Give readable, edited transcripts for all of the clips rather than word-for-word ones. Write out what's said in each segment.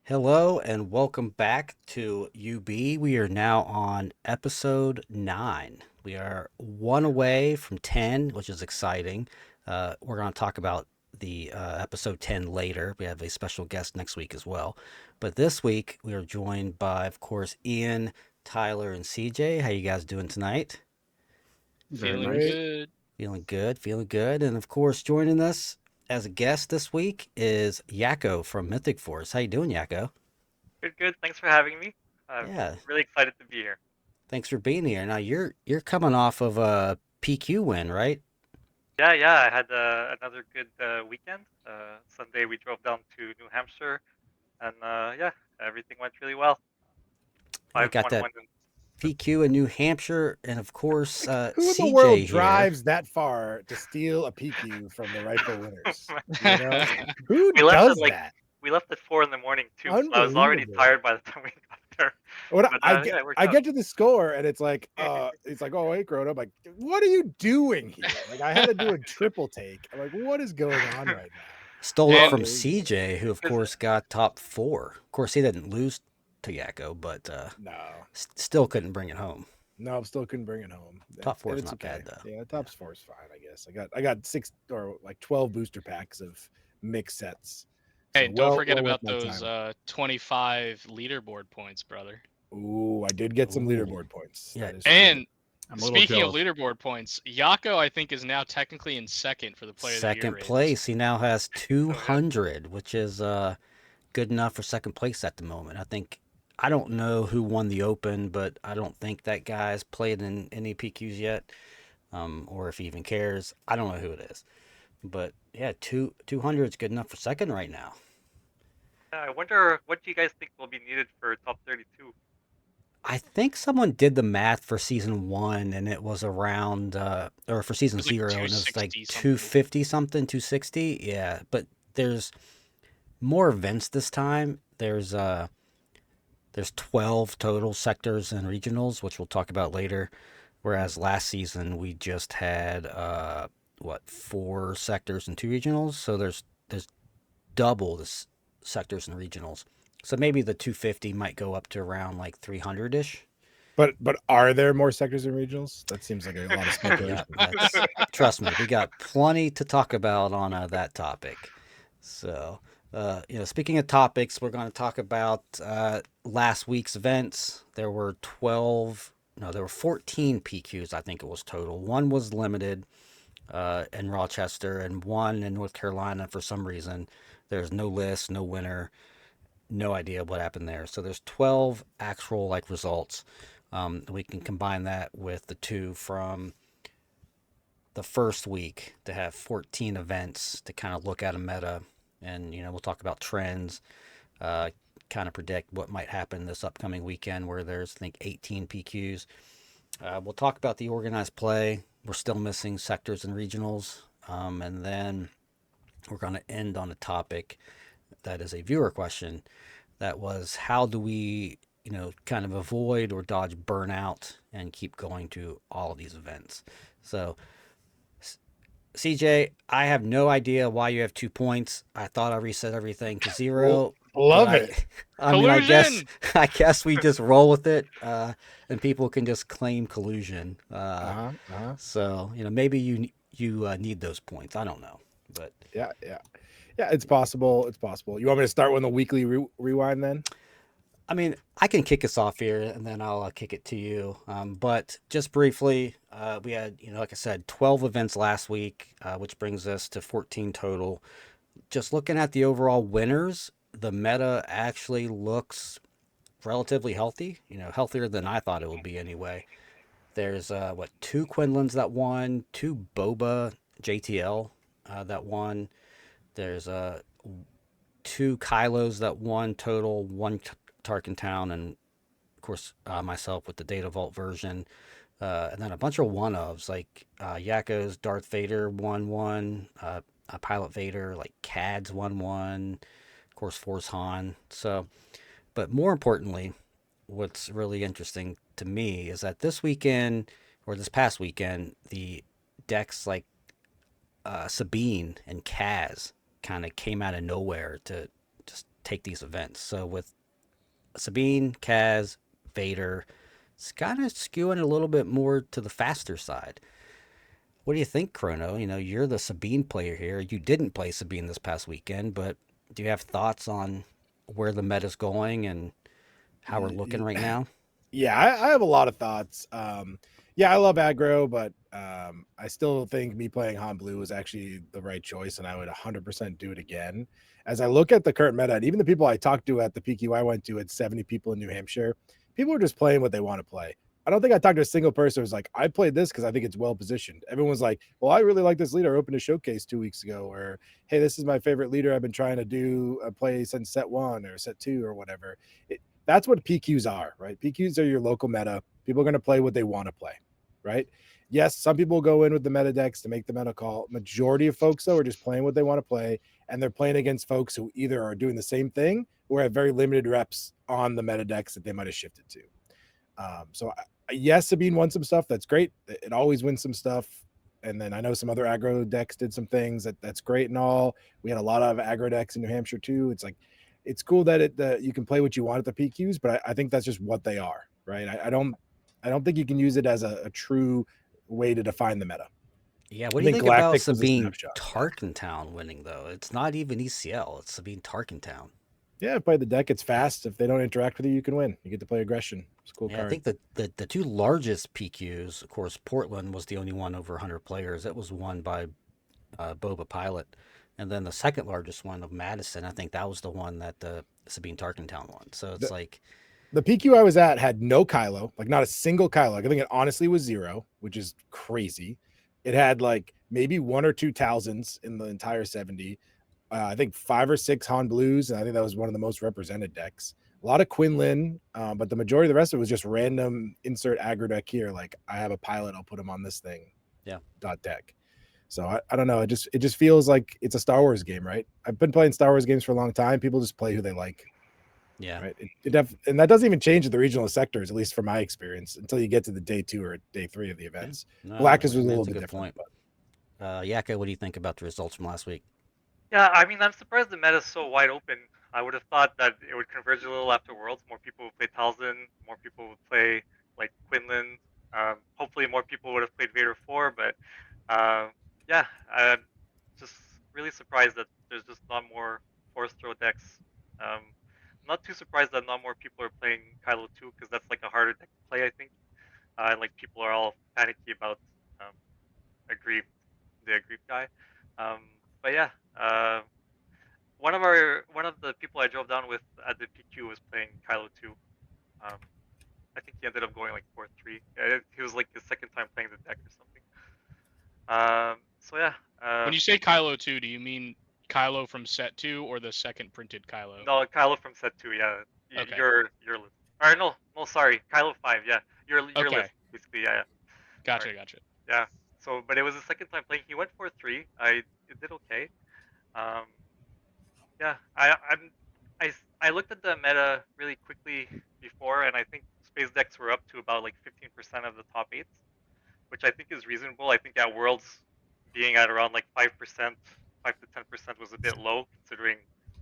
Hello and welcome back to UB. We are now on episode 9. We are one away from 10, which is exciting. We're going to talk about the episode 10 later. We have a special guest next week as well. But this week we are joined by, of course, Ian, Tyler, and CJ. How you guys doing tonight? Very Feeling nice. good. Feeling good, feeling good. And of course, joining us as a guest this week is Yako from Mythic Force. How you doing, Yako? Good, good. Thanks for having me. I'm Yeah, really excited to be here. thanks for being here. Now you're coming off of a PQ win, right? Yeah, yeah. I had another good weekend. Sunday we drove down to New Hampshire, and yeah, everything went really well. I Five got one that one. PQ in New Hampshire, and of course Like, who in the world CJ here. drives that far to steal a PQ from the rightful winners? we You know, who left at does that? we left at 4 in the morning too, so I was already Unbelievable. tired by the time we got there. When But I get yeah, it worked I out. get to the score and it's like, oh, hey, grown up. Like, what are you doing here? Like, I had to do a triple take. I'm like, what is going on right now? Stole it And from Unbelievable. CJ, who of 'Cause, course got top 4. Of course, he didn't lose to Yako, but No, still couldn't bring it home. no, still couldn't bring it home. Top 4 And is it's not okay. bad though. Yeah, top four is fine, I guess. I got 6 or like 12 booster packs of mix sets. hey, So don't forget well worth about my those time. 25 leaderboard points, brother. Ooh, I did get some Ooh. leaderboard points. Yeah, That is And I'm a little speaking of jealous. leaderboard points, Yako I think is now technically in second for the Player of the Year second ratings. place. He now has Oh yeah. 200, which is good enough for second place at the moment. I don't know who won the Open, but I don't think that guy's played in any PQs yet, or if he even cares. I don't know who it is, but yeah, 200 is good enough for second right now. Yeah, I wonder what do you guys think will be needed for top 32? I think someone did the math for season 1, and it was around, or for season It was like 0, and it was like 260 something. 250 something, 260. Yeah, but there's more events this time. There's 12 total sectors and regionals, which we'll talk about later. Whereas last season we just had 4 sectors and 2 regionals. So there's double the sectors and regionals. So maybe the 250 might go up to around like 300 ish. But are there more sectors and regionals? That seems like a lot of Yeah, speculation. trust me, we got plenty to talk about on that topic. So, speaking of topics, we're going to talk about last week's events. There were 12, no, there were 14 PQs, I think it was total. One was limited in Rochester, and one in North Carolina for some reason. There's no list, no winner, no idea what happened there. So there's 12 actual like results. We can combine that with the 2 from the first week to have 14 events to kind of look at a meta, and we'll talk about trends, uh, kind of predict what might happen this upcoming weekend where there's I think 18 PQs. We'll talk about the organized play. We're still missing sectors and regionals, and then we're going to end on a topic that is a viewer question. That was, how do we kind of avoid or dodge burnout and keep going to all of these events? So CJ, I have no idea why you have 2 points. I thought I reset everything to 0, but Love it. I mean, I guess Collusion! I guess we just roll with it, and people can just claim collusion. Uh-huh. So maybe you need those points. I don't know, but Yeah. Yeah, it's possible. It's possible. You want me to start with the weekly rewind then? I mean, I can kick us off here, and then I'll kick it to you. But just briefly, we had, like I said, 12 events last week, which brings us to 14 total. Just looking at the overall winners, the meta actually looks relatively healthy, healthier than I thought it would be anyway. There's, 2 Quinlans that won, 2 Boba JTL that won. There's 2 Kylos that won total, one Tarkin Town, and of course myself with the Data Vault version. And then a bunch of one-ofs, like Yako's Darth Vader won one, Pilot Vader, like Cad's won one, of course Force Han. So, but more importantly, what's really interesting to me is that this weekend, or this past weekend, the decks like Sabine and Kaz kind of came out of nowhere to just take these events. So with Sabine, Kaz, Vader, it's kind of skewing a little bit more to the faster side. What do you think, Chrono? You're the Sabine player here. You didn't play Sabine this past weekend, but do you have thoughts on where the meta's going and how we're looking right now? Yeah, I have a lot of thoughts. Yeah, I love aggro, but I still think me playing Han Blue was actually the right choice, and I would 100% do it again. As I look at the current meta, and even the people I talked to at the PQ I went to, at 70 people in New Hampshire, people are just playing what they want to play. I don't think I talked to a single person who was like, I played this because I think it's well positioned. Everyone's like, well, I really like this leader. I opened a showcase 2 weeks ago, or hey, this is my favorite leader I've been trying to do a play since set 1 or set 2 or whatever. That's what PQs are, right? PQs are your local meta. People are going to play what they want to play, right? Yes, some people go in with the meta decks to make the meta call. Majority of folks, though, are just playing what they want to play, and they're playing against folks who either are doing the same thing or have very limited reps on the meta decks that they might have shifted to. Yes, Sabine won some stuff. That's great. It always wins some stuff. And then I know some other aggro decks did some things that's great and all. We had a lot of aggro decks in New Hampshire too. It's like, it's cool that you can play what you want at the PQs, but I think that's just what they are, right? I don't think you can use it as a true way to define the meta. Yeah, what I do you think think about Galactics was a Sabine snapshot. Tarkentown winning, though? It's not even ECL, it's Sabine Tarkentown. Yeah, play the deck. It's fast. If they don't interact with you can win. You get to play aggression. It's a cool Yeah, card. I think the two largest PQs, of course, Portland was the only one over 100 players. It was won by Boba Pilot. And then the second largest one of Madison, I think that was the one that Sabine Tarkentown won. So it's like, The PQ I was at had no Kylo, like not a single Kylo. I think it honestly was 0, which is crazy. It had like maybe 1 or 2 Talzins in the entire 70. I think 5 or 6 Han Blues, and I think that was one of the most represented decks. A lot of Quinlan, but the majority of the rest of it was just random insert aggro deck here. Like, I have a pilot, I'll put him on this thing. Yeah. Dot deck. So I don't know. It just feels like it's a Star Wars game, right? I've been playing Star Wars games for a long time. People just play who they like. yeah. Right. And that doesn't even change at the regional sectors, at least from my experience, until you get to the day 2 or day 3 of the events. No, Galactus was a that's little a bit good different. point. Yako, what do you think about the results from last week? Yeah, I mean, I'm surprised the meta's so wide open. I would have thought that it would converge a little after Worlds. More people would play Talzin, more people would play like Quinlan. Hopefully, more people would have played Vader 4. But yeah, I'm just really surprised that there's just not more Force Throw decks. Not too surprised that not more people are playing Kylo 2 because that's like a harder deck to play, I think. And like people are all panicky about um, Aggrieved, the Aggrieved guy. Um, but yeah, one of the people I drove down with at the PQ was playing Kylo 2. I think he ended up going like 4-3. He was like his second time playing the deck or something. So yeah. When you say Kylo 2, do you mean Kylo from set 2 or the second printed Kylo? No, Kylo from set 2. Yeah, Okay. your list. Or no, sorry, Kylo 5. Yeah, your Okay. list basically. Yeah. Gotcha. Yeah. So, but it was the second time playing. He went 4-3. It did okay. Um, Yeah, I looked at the meta really quickly before, and I think space decks were up to about like 15% of the top eights, which I think is reasonable. I think at Worlds being at around like 5%, 5 to 10% was a bit low considering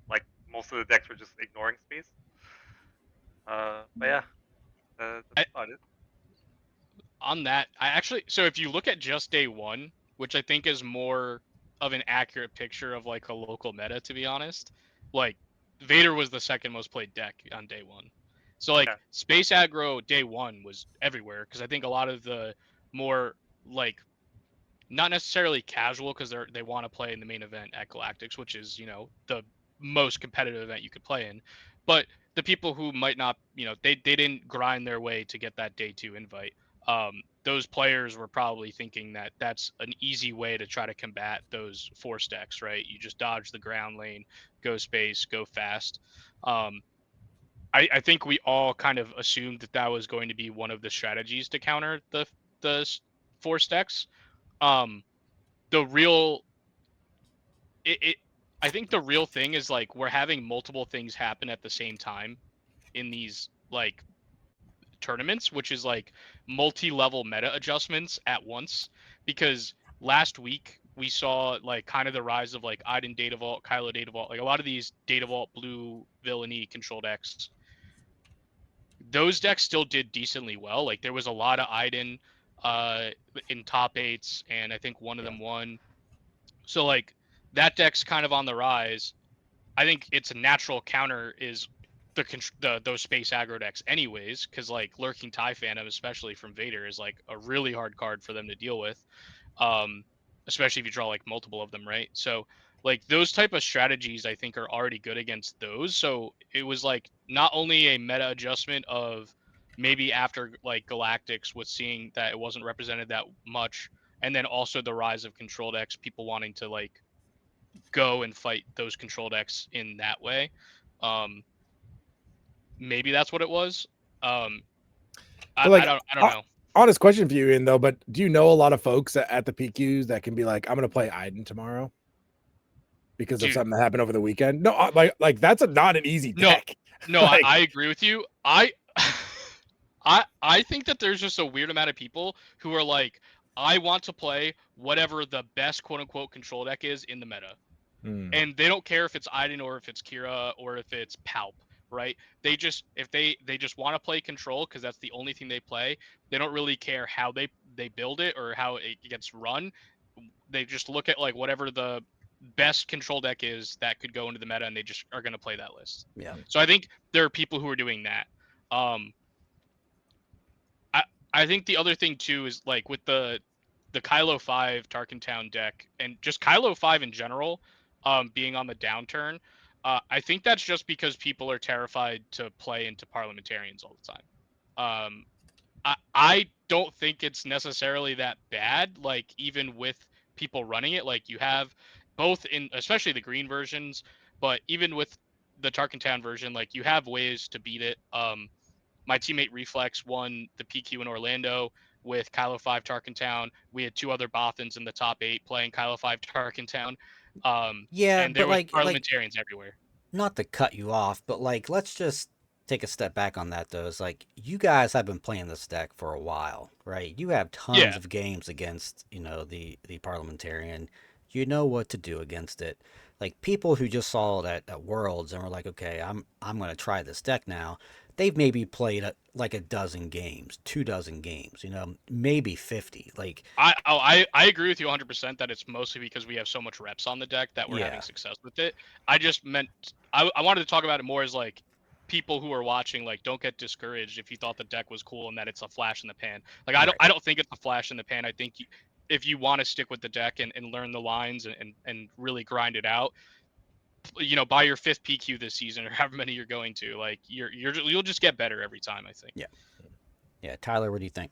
like most of the decks were just ignoring space. But yeah, that's about it. On that, so if you look at just day 1, which I think is more of an accurate picture of like a local meta, to be honest, like Vader was the second most played deck on day 1. So like space aggro day 1 was everywhere because I think a lot of the more like not necessarily casual because they want to play in the main event at Galactics, which is the most competitive event you could play in, but the people who might not, they didn't grind their way to get that day 2 invite. Those players were probably thinking that that's an easy way to try to combat those force decks, right? You just dodge the ground lane, go space, go fast. I think we all kind of assumed that was going to be one of the strategies to counter the force decks. The real I think the real thing is like we're having multiple things happen at the same time in these like tournaments, which is like multi-level meta adjustments at once. Because last week we saw like kind of the rise of like Iden Data Vault, Kylo Data Vault, like a lot of these Data Vault blue villainy control decks. Those decks still did decently well. Like there was a lot of Iden in top 8s, and I think one of them won. So like that deck's kind of on the rise. I think its natural counter is those space aggro decks anyways, because like Lurking TIE Phantom, especially from Vader, is like a really hard card for them to deal with, especially if you draw like multiple of them, right? So like those type of strategies I think are already good against those. So it was like not only a meta adjustment of maybe after like Galactics was seeing that it wasn't represented that much, and then also the rise of control decks, people wanting to like go and fight those control decks in that way. Maybe that's what it was. But like, I don't know. honest question for you, Ian, though. But do you know a lot of folks at the PQs that can be like, I'm going to play Iden tomorrow because of Dude, something that happened over the weekend? No, like that's not an easy no, deck. no, Like, I agree with you. I think that there's just a weird amount of people who are like, I want to play whatever the best quote unquote control deck is in the meta. And they don't care if it's Iden or if it's Kira or if it's Palp, right? They just if they just want to play control because that's the only thing they play. They don't really care how they build it or how it gets run. They just look at like whatever the best control deck is that could go into the meta, and they just are going to play that list. Yeah. So I think there are people who are doing that. I think the other thing too is like with the Kylo 5 Tarkin Town deck and just Kylo 5 in general, being on the downturn. I think that's just because people are terrified to play into parliamentarians all the time. I don't think it's necessarily that bad. Like even with people running it, like you have both in especially the green versions, but even with the Tarkin Town version, like you have ways to beat it. My teammate Reflex won the PQ in Orlando with Kylo 5 Tarkin Town. We had 2 other Bothans in the top 8 playing Kylo 5 Tarkin Town. Yeah, And there but was like parliamentarians everywhere. not to cut you off, but like let's just take a step back on that though. It's like you guys have been playing this deck for a while, right? You have tons Yeah. of games against, the parliamentarian. You know what to do against it. Like people who just saw it at Worlds and were like, okay, I'm gonna try this deck now. They've maybe played like a dozen games, 2 dozen games, maybe 50. Like I agree with you 100% that it's mostly because we have so much reps on the deck that we're having yeah, success with it. I just meant I wanted to talk about it more as like people who are watching, like, don't get discouraged if you thought the deck was cool and that it's a flash in the pan. Like right. I don't think it's a flash in the pan. I think if you want to stick with the deck and learn the lines and really grind it out, by your 5th PQ this season or however many you're going to, like you'll just get better every time, I think. Yeah, Tyler, what do you think?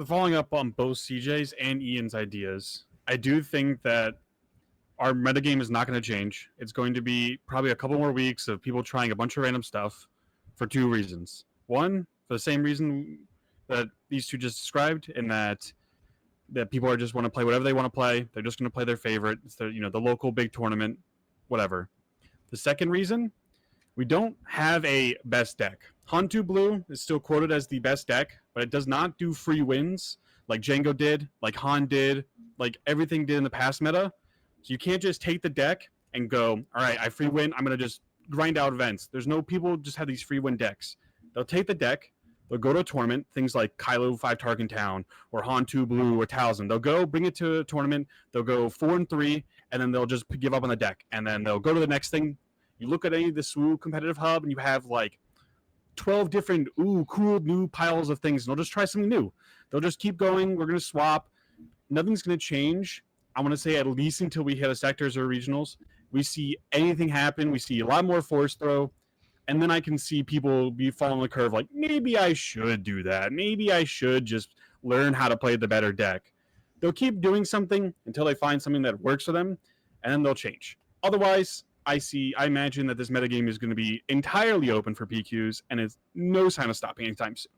Following up on both CJ's and Ian's ideas, I do think that our metagame is not going to change. It's going to be probably a couple more weeks of people trying a bunch of random stuff for 2 reasons. One, for the same reason that these 2 just described, in that people are just want to play whatever they want to play. They're just going to play their favorite. It's the local big tournament, whatever. The second reason, we don't have a best deck. Hantu Blue is still quoted as the best deck, but it does not do free wins like Django did, like Han did, like everything did in the past meta. So you can't just take the deck and go, all right, I free win, I'm going to just grind out events. There's no people just have these free win decks. They'll take the deck, they'll go to a tournament, things like Kylo 5 Tarkin Town or Han2 Blue or Talisman. They'll go bring it to a tournament, they'll go 4-3, and then they'll just give up on the deck. And then they'll go to the next thing. You look at any of the SWU competitive hub and you have like 12 different cool new piles of things, and they'll just try something new. They'll just keep going. We're going to swap. Nothing's going to change. I want to say at least until we hit a sectors or regionals. We see anything happen. We see a lot more force throw. And then I can see people be following the curve like, maybe I should do that. Maybe I should just learn how to play the better deck. They'll keep doing something until they find something that works for them, and then they'll change. Otherwise, I imagine that this metagame is going to be entirely open for PQs, and it's no sign of stopping anytime soon.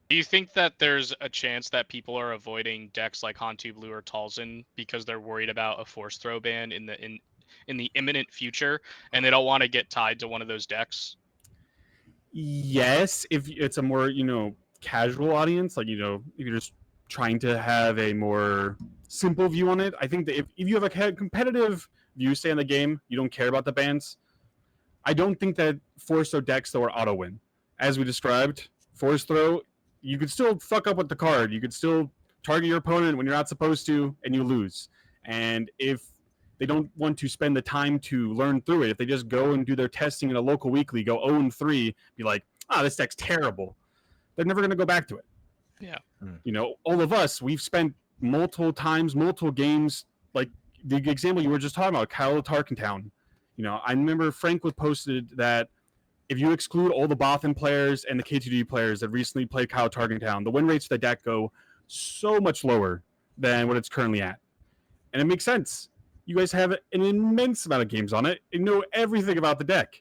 Do you think that there's a chance that people are avoiding decks like Hantu Blue or Talzin because they're worried about a force throw ban in the imminent future, and they don't want to get tied to one of those decks? Yes, if it's a more casual audience, like if you're just trying to have a more simple view on it. I think that if you have a competitive view, say, on the game, you don't care about the bans. I don't think that Force Throw decks, though, are auto win. As we described, Force Throw, you could still fuck up with the card. You could still target your opponent when you're not supposed to, and you lose. And if they don't want to spend the time to learn through it, if they just go and do their testing in a local weekly, go 0-3, be like, this deck's terrible, they're never going to go back to it. Yeah. You know, all of us, we've spent multiple times, multiple games, like the example you were just talking about, Kyle Tarkentown. You know, I remember Frank was posted that if you exclude all the Bothan players and the K2D players that recently played Kyle Tarkentown, the win rates for the deck go so much lower than what it's currently at. And it makes sense. You guys have an immense amount of games on it and know everything about the deck.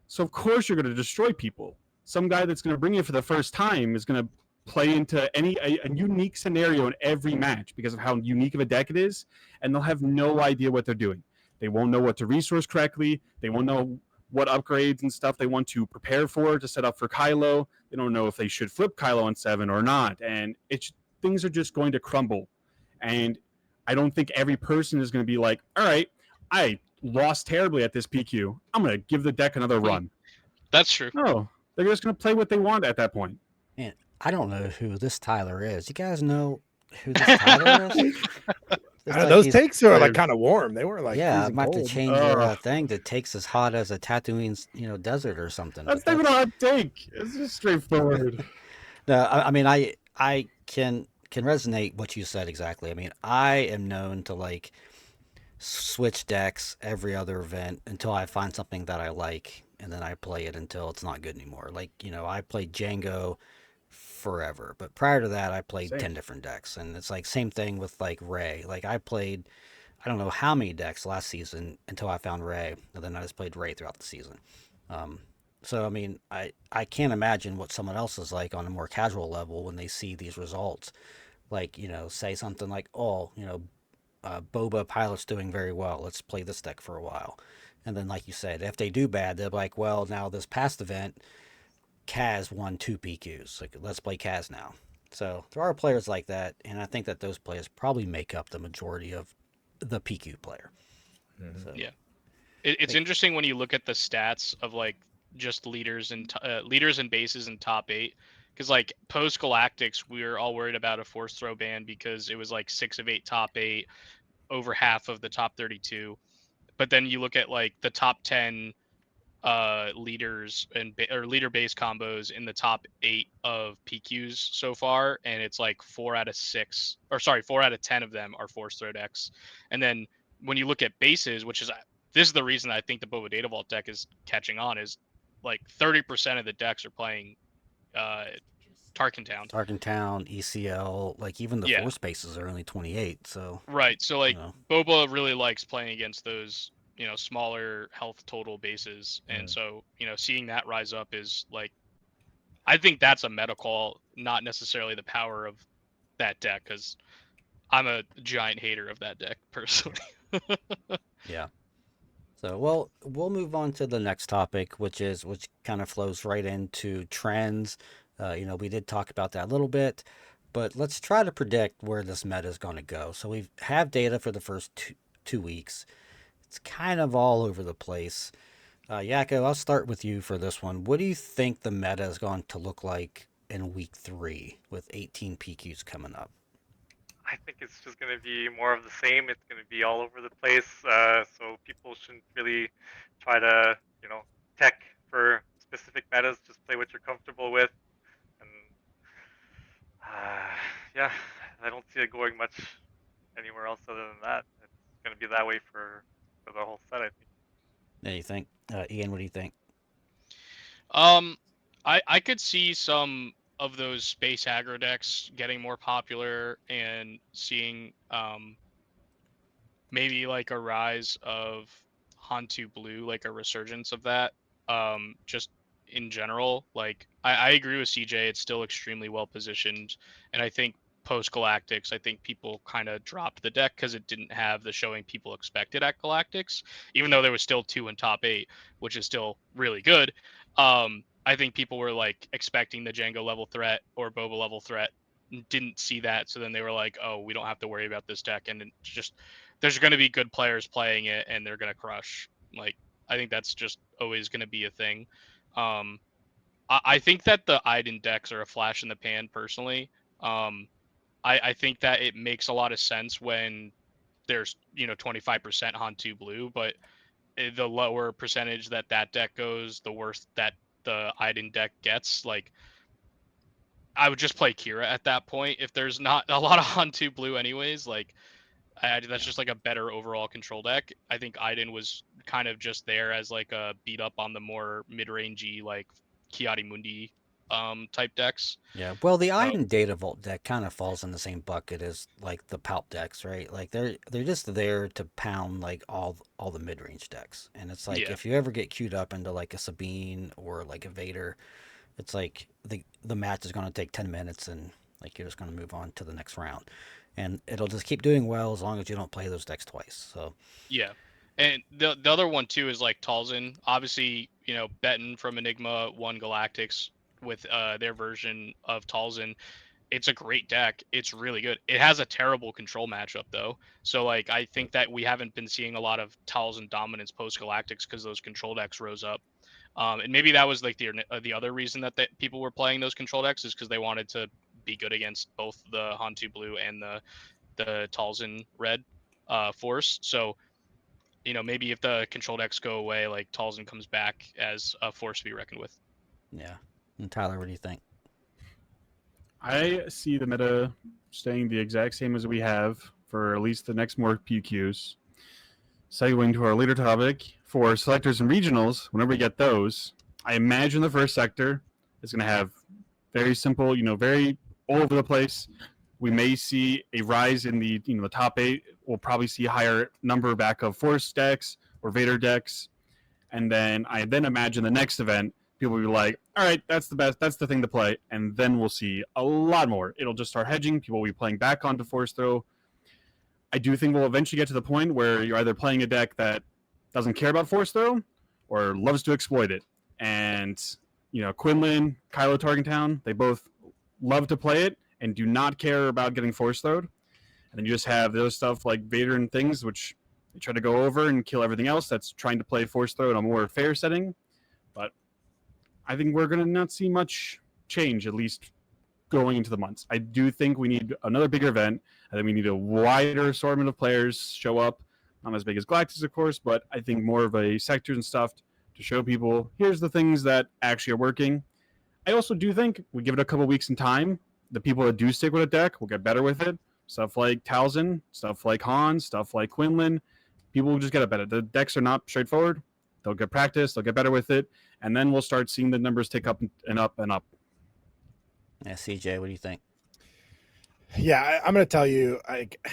So, of course, you're going to destroy people. Some guy that's going to bring you for the first time is going to play into a unique scenario in every match because of how unique of a deck it is, and they'll have no idea what they're doing. They won't know what to resource correctly. They won't know what upgrades and stuff they want to prepare for to set up for Kylo. They don't know if they should flip Kylo on 7 or not. And things are just going to crumble. And I don't think every person is going to be like, all right, I lost terribly at this PQ. I'm going to give the deck another run. That's true. No, they're just going to play what they want at that point. Man, I don't know who this Tyler is. You guys know who this Tyler is? It's like those he's- takes are like kind of warm. They were like yeah, I freezing might have to cold. change your thing to takes as hot as a Tatooine's, desert or something. That's but not even a hot take. It's just straightforward. No, I mean I can resonate what you said exactly. I mean, I am known to like switch decks every other event until I find something that I like, and then I play it until it's not good anymore. Like, I played Django forever, but prior to that I played Same. 10 different decks, and it's like same thing with like Ray. Like I played I don't know how many decks last season until I found Ray, and then I just played Ray throughout the season. So I mean, I can't imagine what someone else is like on a more casual level when they see these results. Like, say something like, "Oh, Boba Pilot's doing very well. Let's play this deck for a while." And then, like you said, if they do bad, they're like, "Well, now this past event, Kaz won 2 PQs. Like, let's play Kaz now." So there are players like that, and I think that those players probably make up the majority of the PQ player. So, Yeah. It's interesting when you look at the stats of like just leaders and bases in top 8, because like post Galactics we were all worried about a Force Throw ban because it was like 6 of 8 top 8, over half of the top 32. But then you look at like the top 10 leaders or leader base combos in the top 8 of PQs so far, and it's like 4 out of 10 of them are Force Throw decks. And then when you look at bases, this is the reason I think the Boba Data Vault deck is catching on, is like 30% of the decks are playing Tarkentown. Tarkentown, ECL, like even the Yeah. Force bases are only 28. So Right. So like know. Boba really likes playing against those, smaller health total bases. And so, seeing that rise up is like, I think that's a meta call, not necessarily the power of that deck, because I'm a giant hater of that deck personally. Yeah. So, well, we'll move on to the next topic, which kind of flows right into trends. We did talk about that a little bit, but let's try to predict where this meta is going to go. So we have data for the first two weeks. It's kind of all over the place. Yako, I'll start with you for this one. What do you think the meta is going to look like in week 3 with 18 PQs coming up? I think it's just going to be more of the same. It's going to be all over the place. So people shouldn't really try to, tech for specific metas. Just play what you're comfortable with. And yeah, I don't see it going much anywhere else other than that. It's going to be that way for the whole set, I think. What do you think? Ian, what do you think? I could see some of those space aggro decks getting more popular and seeing maybe like a rise of Hantu Blue, like a resurgence of that. Just in general, like I agree with CJ. It's still extremely well positioned, and I think post Galactics, I think people kind of dropped the deck because it didn't have the showing people expected at Galactics, even though there was still 2 in top 8, which is still really good. I think people were like expecting the Django level threat or Boba level threat didn't see that, so then they were like, oh, we don't have to worry about this deck, and it's just there's going to be good players playing it and they're going to crush. Like, I think that's just always going to be a thing. I think that the Iden decks are a flash in the pan personally. I think that it makes a lot of sense when there's 25% Hantu blue, but the lower percentage that deck goes, the worse that the Iden deck gets. Like, I would just play Kira at that point if there's not a lot of Hantu blue anyways. Like, that's just like a better overall control deck. I think Iden was kind of just there as like a beat up on the more mid-rangey like Kiadi Mundi type decks. Yeah, well, the So Iden Data Vault deck kind of falls in the same bucket as like the Palp decks, right? Like they're just there to pound like all the mid range decks, and it's like yeah, if you ever get queued up into like a Sabine or like a Vader, it's like the match is going to take 10 minutes, and like you're just going to move on to the next round, and it'll just keep doing well as long as you don't play those decks twice. So yeah. And the other one too is like Talzin. Obviously, Betten from Enigma won Galactics with their version of Talzin. It's a great deck. It's really good. It has a terrible control matchup though. So like I think that we haven't been seeing a lot of Talzin dominance post Galactics because those control decks rose up. And maybe that was like the other reason that people were playing those control decks is because they wanted to be good against both the Hantu blue and the Talzin red force. So maybe if the control decks go away, like Talzin comes back as a force to be reckoned with. yeah, and Tyler, what do you think? I see the meta staying the exact same as we have for at least the next more PQs. Segueing to our later topic, for selectors and regionals, whenever we get those, I imagine the first sector is going to have very simple, very all over the place. We may see a rise in the the top 8. We'll probably see a higher number back of Force decks or Vader decks, and then I imagine the next event people will be like, all right, that's the best, that's the thing to play, and then we'll see a lot more. It'll just start hedging. People will be playing back onto Force Throw. I do think we'll eventually get to the point where you're either playing a deck that doesn't care about Force Throw or loves to exploit it. And, Quinlan, Kylo Targentown, they both love to play it and do not care about getting Force Throwed. And then you just have those stuff like Vader and things, which they try to go over and kill everything else that's trying to play Force Throw in a more fair setting. But I think we're going to not see much change, at least going into the months. I do think we need another bigger event. I think we need a wider assortment of players show up. Not as big as Galactus, of course, but I think more of a sectors and stuff to show people, here's the things that actually are working. I also do think we give it a couple weeks in time. The people that do stick with a deck will get better with it. Stuff like Talzin, stuff like Han, stuff like Quinlan. People will just get it better. The decks are not straightforward. They'll get practice. They'll get better with it. And then we'll start seeing the numbers tick up and up and up. Yeah, CJ, what do you think? Yeah, I'm gonna tell you, like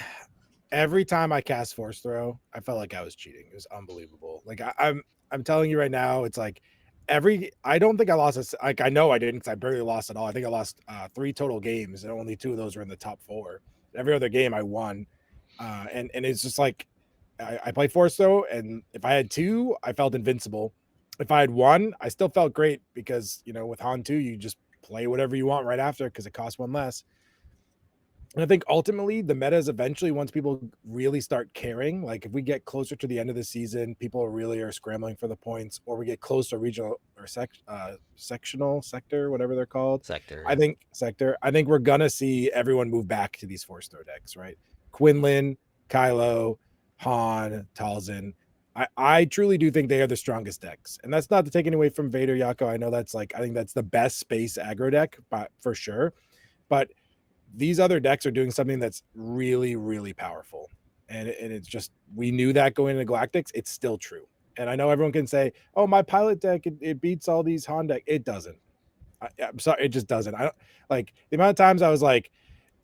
every time I cast Force Throw, I felt like I was cheating. It was unbelievable. Like I'm telling you right now, it's like I don't think I lost like I know I didn't because I barely lost at all. I think I lost 3 total games, and only 2 of those were in the top 4. Every other game I won, and it's just like I play Force Throw, and if I had 2, I felt invincible. If I had 1, I still felt great because with Han 2, you just play whatever you want right after because it costs 1 less. And I think ultimately the meta is eventually once people really start caring, like if we get closer to the end of the season, people really are scrambling for the points, or we get close to regional or sectional sector, whatever they're called. Sector. I think sector. I think we're gonna see everyone move back to these Force Throw decks, right? Quinlan, Kylo, Han, Talzin. I truly do think they are the strongest decks. And that's not to take any away from Vader Yako. I know that's I think that's the best space aggro deck, but for sure. But these other decks are doing something that's really, really powerful. And it's just, we knew that going into Galactics, it's still true. And I know everyone can say, oh, my pilot deck, it beats all these Han deck. It doesn't. I'm sorry, it just doesn't. I don't like the amount of times I was like,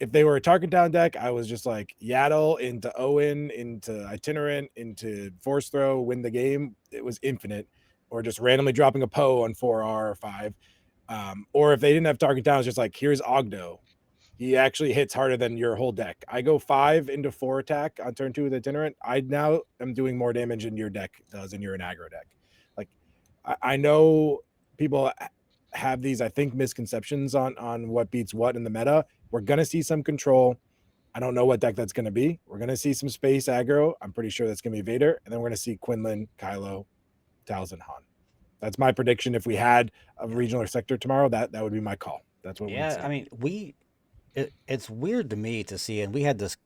if they were a Target Down deck, I was just like Yaddle into Owen, into Itinerant, into Force Throw, win the game. It was infinite. Or just randomly dropping a Poe on 4R or 5. Or if they didn't have Target Down, it's just like, here's Ogdo. He actually hits harder than your whole deck. I go 5 into 4 attack on turn 2 with Itinerant. I now am doing more damage than your deck does, and you're an aggro deck. Like, I know people have these, I think, misconceptions on what beats what in the meta. We're going to see some control. I don't know what deck that's going to be. We're going to see some space aggro. I'm pretty sure that's going to be Vader. And then we're going to see Quinlan, Kylo, Talzin, Han. That's my prediction. If we had a regional sector tomorrow, that would be my call. That's what we'd Yeah, see. I mean, it's weird to me to see, and we had this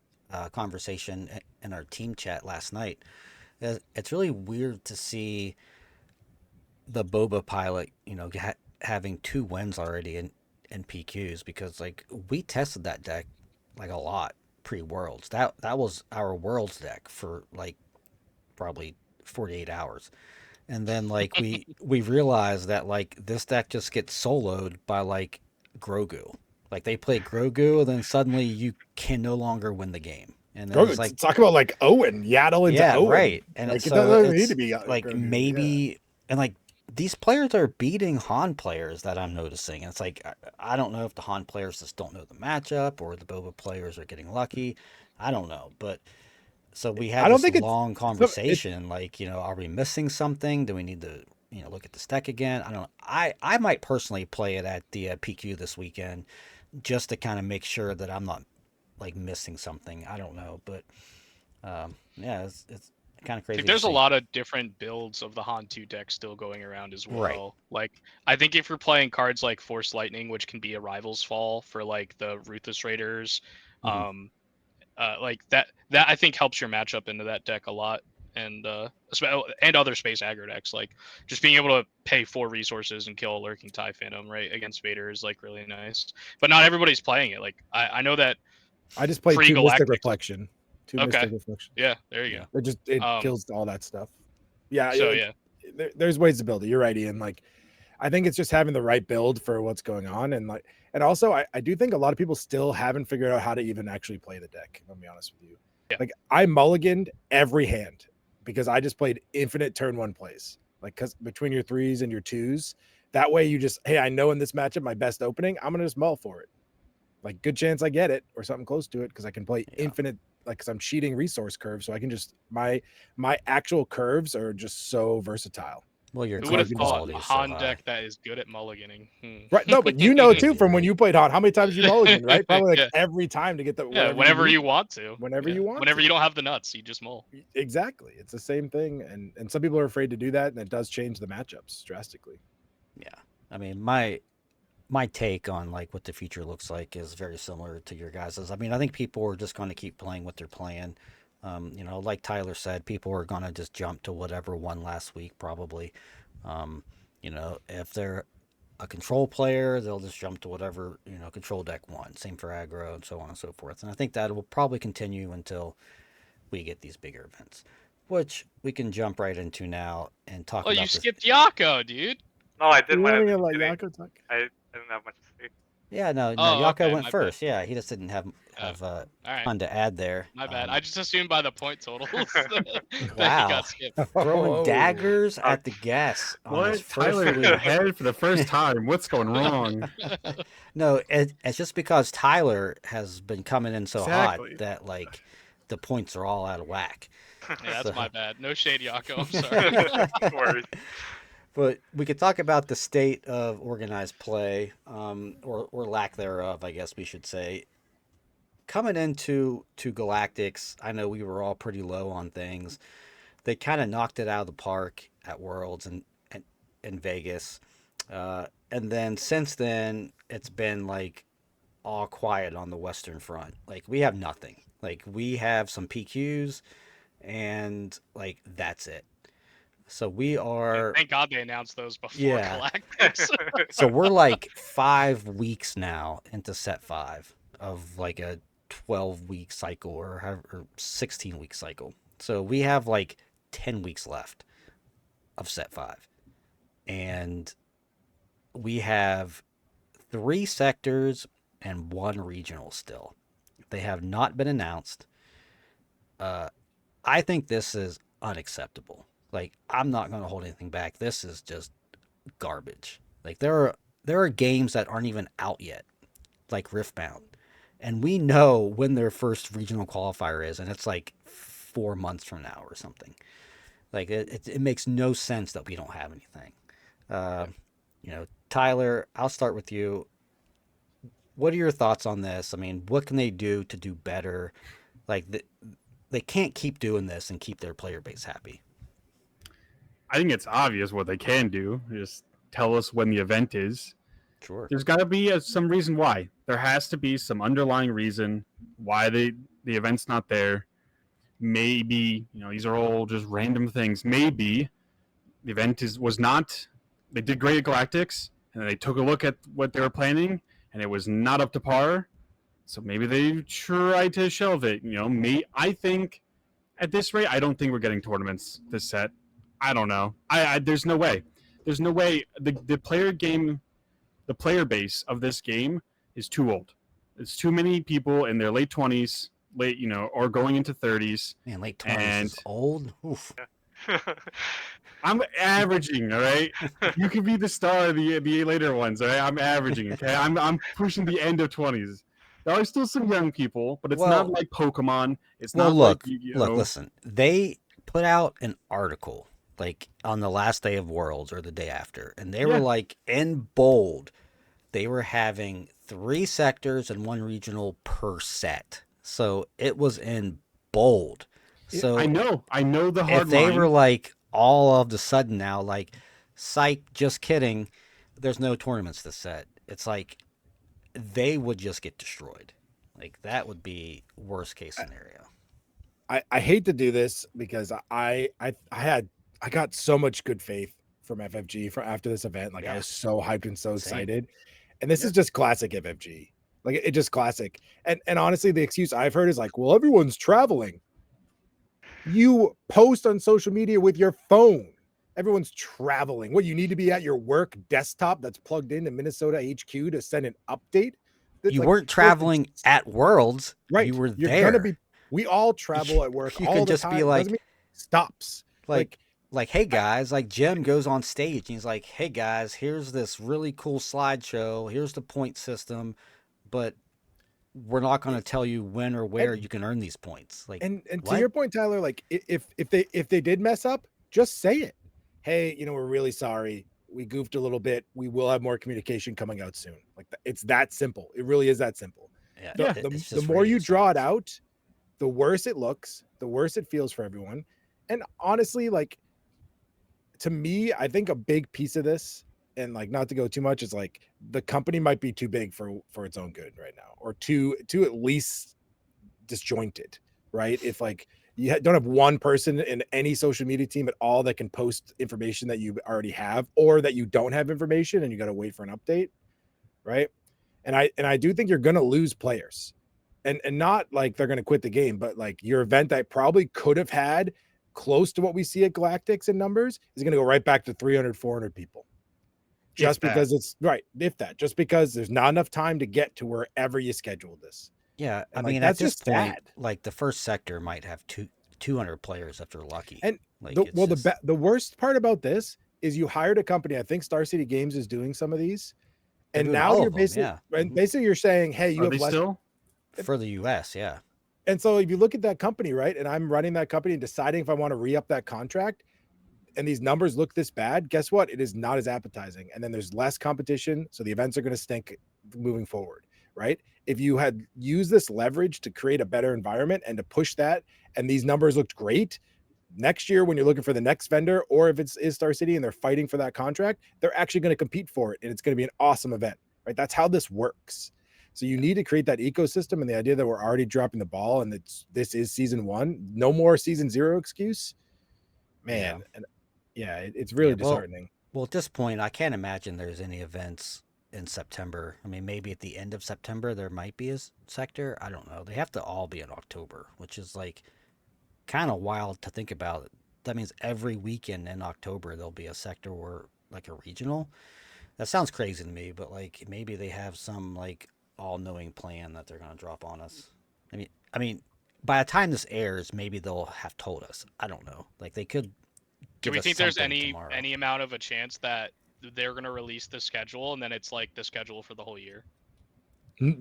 conversation in our team chat last night. It's really weird to see the Boba pilot, having 2 wins already in PQs, because like we tested that deck like a lot pre-worlds. That was our worlds deck for like probably 48 hours. And then like we realized that like this deck just gets soloed by like Grogu. Like they play Grogu, and then suddenly you can no longer win the game. And then it's like, Talk about like Owen, Yaddle into yeah, Owen. right. And Like, it so doesn't need it's to be like Grogu. maybe, and like these players are beating Han players that I'm noticing. It's like I don't know if the Han players just don't know the matchup, or the Boba players are getting lucky. I don't know, but so we I had don't this think it's long conversation, like, are we missing something? Do we need to, look at this deck again? I don't know. I might personally play it at the PQ this weekend, just to kind of make sure that I'm not like missing something. I don't know, but yeah, it's kind of crazy Like, to there's a see. lot of different builds of the Han 2 deck still going around as Right. well. Like, I think if you're playing cards like Force Lightning, which can be a rival's fall for like the Ruthless Raiders, Mhm. like that I think helps your matchup into that deck a lot. And and other space aggro decks, like just being able to pay 4 resources and kill a lurking TIE Phantom right against Vader is like really nice. But not everybody's playing it. Like I know that I just played 2 Mystic Galactic. Reflection. 2 Okay. Mystic Reflection. Yeah, there you Yeah. go. It kills all that stuff. Yeah. So like, yeah, there's ways to build it. You're right, Ian. Like, I think it's just having the right build for what's going on. And also I do think a lot of people still haven't figured out how to even actually play the deck. If I'm be honest with you. Yeah. Like, I mulliganed every hand because I just played infinite turn 1 plays. Like, because between your 3s and your 2s, that way you just, hey, I know in this matchup my best opening, I'm gonna just mull for it. Like, good chance I get it or something close to it, because I can play infinite, like, because I'm cheating resource curves, so I can just my actual curves are just so versatile. Well, your who so would I have can thought quality a is so Han high. deck that is good at mulliganing? Right. No, but you know too from when you played Han, how many times you mulligan, right? Probably like Yeah. every time to get the Yeah, whenever you want to. whenever Yeah. you want Whenever to. you don't have the nuts, you just mull. Exactly. It's the same thing. And some people are afraid to do that, and it does change the matchups drastically. Yeah. I mean, my take on like what the future looks like is very similar to your guys's. I mean, I think people are just going to keep playing what they're playing. Like Tyler said, people are going to just jump to whatever won last week, probably. If they're a control player, they'll just jump to whatever, control deck won. Same for aggro and so on and so forth. And I think that will probably continue until we get these bigger events, which we can jump right into now and talk Oh, about you this. skipped Yako, dude. No, I did You win want in to the get like beginning. Yako talk? I didn't have much to say. Yeah, no, Oh, Yako okay, went my first. bad. Yeah, he just didn't have All right, ton to add there. my bad. I just assumed by the point totals that he Wow, got skipped. throwing Oh. daggers Uh, at the guests on his What? first Tyler is week. ahead for the first time. What's going wrong? No, it's just because Tyler has been coming in so Exactly. hot that like the points are all out of whack. Yeah, that's So- my bad. No shade, Yako. I'm sorry. No worries. But we could talk about the state of organized play, or lack thereof, I guess we should say. Coming into Galactics, I know we were all pretty low on things. They kind of knocked it out of the park at Worlds and in Vegas, and then since then it's been like all quiet on the Western Front. Like we have nothing. Like we have some PQs, and like that's it. So we are. Thank God they announced those before Yeah. Galactics. So we're like 5 weeks now into set 5 of like a 12-week cycle, or 16-week cycle. So we have like 10 weeks left of set 5. And we have 3 sectors and 1 regional still. They have not been announced. I think this is unacceptable. Like, I'm not going to hold anything back. This is just garbage. Like, there are games that aren't even out yet, like Riftbound, and we know when their first regional qualifier is, and it's like 4 months from now or something. Like, it makes no sense that we don't have anything. Tyler, I'll start with you. what are your thoughts on this? I mean, what can they do to do better? Like, they can't keep doing this and keep their player base happy. I think it's obvious what they can do. Just tell us when the event is. Sure. There's got to be some reason why. There has to be some underlying reason why the event's not there. Maybe these are all just random things. Maybe the event was not. They did great at Galactics, and then they took a look at what they were planning, and it was not up to par. So maybe they tried to shelve it. I think at this rate, I don't think we're getting tournaments this set. I don't know. There's no way. There's no way. The player base of this game is too old. It's too many people in their late 20s, or going into 30s. Man, late 20s And is old. Oof. I'm averaging, all right? You can be the star of the later ones, all right? I'm averaging, okay? I'm pushing the end of 20s. There are still some young people, but it's not like Pokemon. It's Well, not look, like listen. They put out an article like on the last day of Worlds or the day after, and they were like in bold. They were having 3 sectors and 1 regional per set, so it was in bold. So I know the hard if they line. were like all of the sudden now, like, psych, just kidding, there's no tournaments this set. It's like they would just get destroyed. Like that would be worst case scenario. I hate to do this because I got so much good faith from FFG for after this event. Like I was so hyped and so excited. And this is just classic FFG. Like it just classic. And honestly, the excuse I've heard is like, well, everyone's traveling. You post on social media with your phone. Everyone's traveling. What, you need to be at your work desktop that's plugged into Minnesota HQ to send an update? That's You like, weren't traveling at Worlds. right? You were You're there. gonna be. We all travel at work You all could the just time. be like, Doesn't mean stops. like, hey guys, like Jim goes on stage and he's like, hey guys, here's this really cool slideshow. Here's the point system, but we're not going to tell you when or where you can earn these points. Like, and what? to your point, Tyler, like if they did mess up, just say it. Hey, we're really sorry. We goofed a little bit. We will have more communication coming out soon. Like it's that simple. It really is that simple. Yeah, The more you draw it out, the worse it looks, the worse it feels for everyone. And honestly, like to me, I think a big piece of this, and like not to go too much, is like the company might be too big for its own good right now, or too at least disjointed, right? If like you don't have one person in any social media team at all that can post information that you already have, or that you don't have information and you got to wait for an update, right? And I do think you're going to lose players, and not like they're going to quit the game, but like your event that probably could have had close to what we see at Galactics in numbers is going to go right back to 300, 400 people. Just because it's right, just because there's not enough time to get to wherever you scheduled this. Yeah, And I mean, that's at this just point, sad. like the first sector might have 200 players if they're lucky. And like, the worst part about this is you hired a company. I think Star City Games is doing some of these, and now you're basically you're saying, hey, you have less still for the US, yeah. And so if you look at that company, right, and I'm running that company and deciding if I want to re-up that contract, and these numbers look this bad, guess what? It is not as appetizing. And then there's less competition, so the events are going to stink moving forward, right? If you had used this leverage to create a better environment and to push that, and these numbers looked great, next year when you're looking for the next vendor, or if it's Star City and they're fighting for that contract, they're actually going to compete for it, and it's going to be an awesome event, right? That's how this works. So you need to create that ecosystem, and the idea that we're already dropping the ball and this is season 1, no more season 0 excuse, man. Yeah. And it's really disheartening. Well, at this point, I can't imagine there's any events in September. I mean, maybe at the end of September there might be a sector. I don't know. They have to all be in October, which is like kind of wild to think about. That means every weekend in October there'll be a sector or like a regional. That sounds crazy to me, but like maybe they have some like all-knowing plan that they're going to drop on us. I mean, by the time this airs, maybe they'll have told us. I don't know. Like they could. Do we think there's any tomorrow. amount of a chance that they're going to release the schedule and then it's like the schedule for the whole year?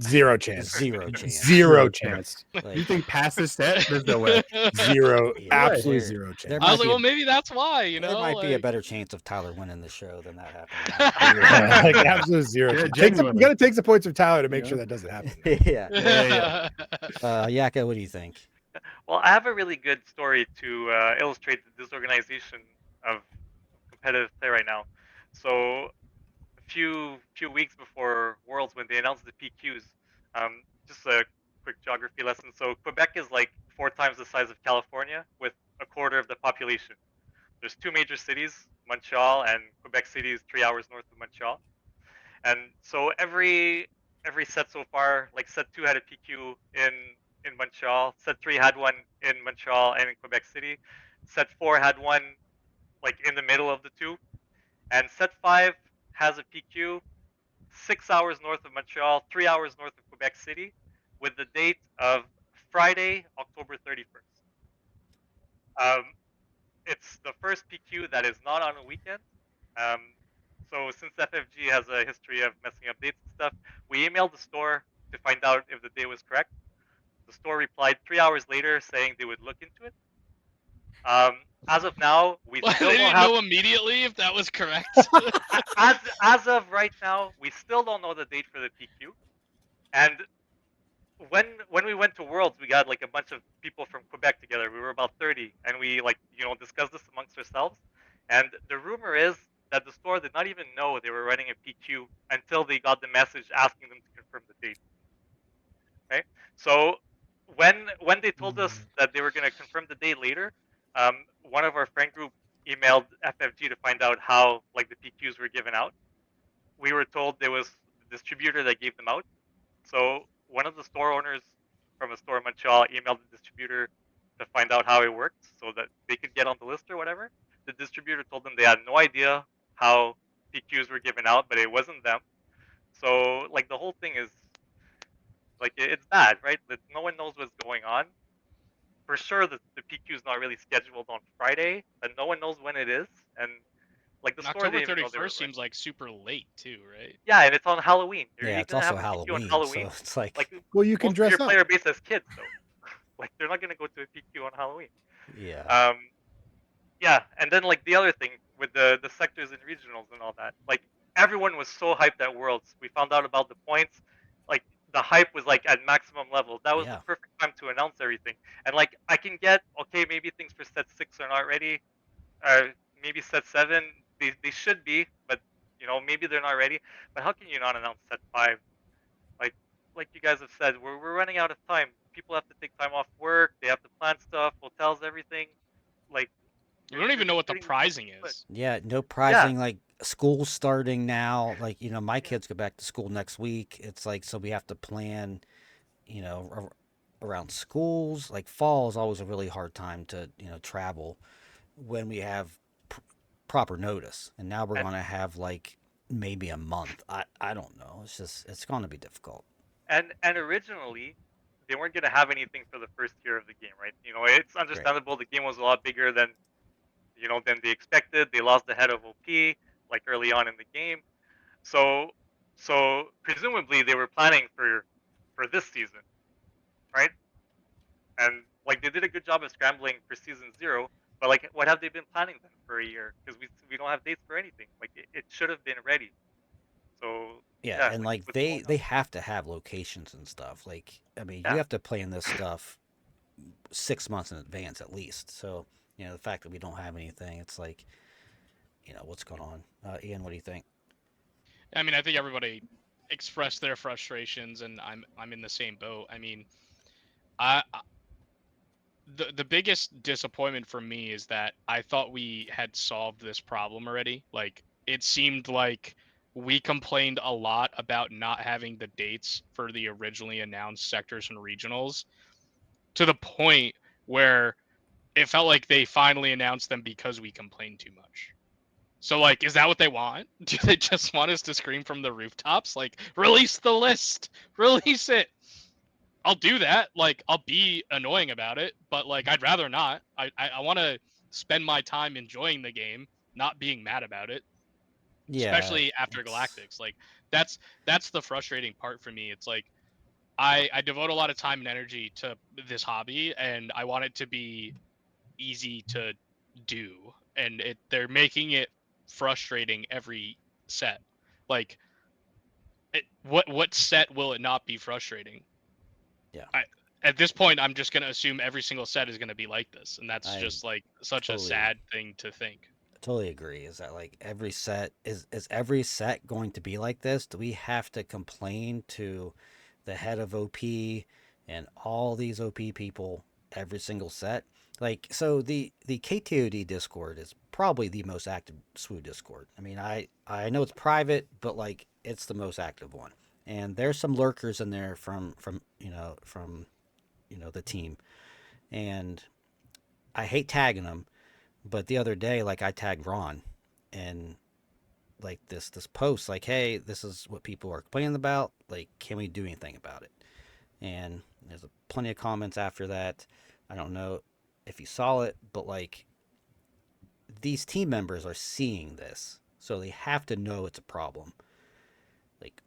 Zero chance. Zero chance. Zero chance. Like, You think past this set? There's no way. Zero. Yeah, Absolutely there- zero chance. there I was might like, be well, a- maybe that's why, there might be a like... better chance of Tyler winning the show than that happening. Yeah, like absolute zero. Yeah, chance. genuinely. You got to take some points from Tyler to make Yeah. sure that doesn't happen. Yeah. Yeah. Yako, what do you think? Well, I have a really good story to illustrate the disorganization of competitive play right now. So, a few weeks before Worlds, when they announced the PQs, just a quick geography lesson. So, Quebec is like 4 times the size of California, with a quarter of the population. There's two major cities, Montreal and Quebec City is 3 hours north of Montreal. And so every set so far, like set two had a PQ in Montreal, set three had one in Montreal and in Quebec City, set four had one like in the middle of the two, and set five has a PQ 6 hours north of Montreal, 3 hours north of Quebec City, with the date of Friday, October 31st. Um, it's the first PQ that is not on a weekend. Um, so since FFG has a history of messing up dates and stuff, we emailed the store to find out if the day was correct. The store replied 3 hours later saying they would look into it. As of now, we Well, still they don't didn't have. know immediately if that was correct. As of right now, we still don't know the date for the PQ. And when we went to Worlds, we got like a bunch of people from Quebec together. We were about 30, and we like discussed this amongst ourselves. And the rumor is that the store did not even know they were running a PQ until they got the message asking them to confirm the date. Okay, so when they told us that they were going to confirm the date later, one of our friend group emailed FFG to find out how like the PQs were given out. We were told there was the distributor that gave them out. So one of the store owners from a store in Montreal emailed the distributor to find out how it worked so that they could get on the list or whatever. The distributor told them they had no idea how PQs were given out, but it wasn't them. So like the whole thing is like it's bad, right? That no one knows what's going on. For sure, the PQ is not really scheduled on Friday, and no one knows when it is. And like the And store October didn't even know they were 31st seems like super late too, right? yeah, and it's on Halloween. Yeah, You're it's gonna also have a PQ on Halloween, Halloween. so it's like, Well, you can Most of your dress up. player base has kids, though. Like they're not gonna go to a PQ on Halloween. yeah, Yeah, and then like the other thing with the sectors and regionals and all that, like everyone was so hyped at Worlds. We found out about the points, like the hype was like at maximum level. That was the yeah. perfect time to announce everything. And like I can get okay, maybe things for set six are not ready, maybe set seven they should be, but maybe they're not ready. But how can you not announce set five? Like like you guys have said, we're running out of time. People have to take time off work. They have to plan stuff, hotels, everything. Like We don't you're even know just what the putting pricing foot. is. Yeah, no Yeah, pricing. Like school's starting now. Like, my kids go back to school next week. It's like, so we have to plan, you know, around schools. Like fall is always a really hard time to, travel when we have proper notice. And now we're and going to have like maybe a month. I don't know. It's going to be difficult. and originally they weren't gonna have anything for the first year of the game, right? It's Right. understandable. The game was a lot bigger than they expected. They lost the head of OP like early on in the game, so so presumably they were planning for this season, right? And like they did a good job of scrambling for season zero. But like, what have they been planning then for a year? Because we don't have dates for anything. Like it should have been ready. So Yeah, yeah, and like like what's they going on? they have to have locations and stuff. Like, I mean, you Yeah, have to plan this stuff 6 months in advance at least. So, the fact that we don't have anything, it's like, what's going on? Ian, what do you think? I mean, I think everybody expressed their frustrations, and I'm in the same boat. I mean, the biggest disappointment for me is that I thought we had solved this problem already. Like it seemed like we complained a lot about not having the dates for the originally announced sectors and regionals to the point where it felt like they finally announced them because we complained too much. So like, is that what they want? Do they just want us to scream from the rooftops like, release the list, release it? I'll do that. Like, I'll be annoying about it, but like, I'd rather not. I want to spend my time enjoying the game, not being mad about it. Yeah, especially after it's- Galactics. Like that's the frustrating part for me. It's like I devote a lot of time and energy to this hobby, and I want it to be easy to do, and they're making it frustrating every set. Like, what set will it not be frustrating? Yeah. At this point, I'm just gonna assume every single set is gonna be like this, and that's I just like such a totally sad thing to think. totally agree. Is that like every set is every set going to be like this? Do we have to complain to the head of OP and all these OP people every single set? Like, so the KTOD Discord is probably the most active SWU Discord. I mean, I know it's private, but like it's the most active one. And there's some lurkers in there from the team. And I hate tagging them, but the other day, like I tagged Ron, and like this post, like, hey, this is what people are complaining about. Like, can we do anything about it? And there's plenty of comments after that. I don't know if you saw it, but like these team members are seeing this, so they have to know it's a problem. Like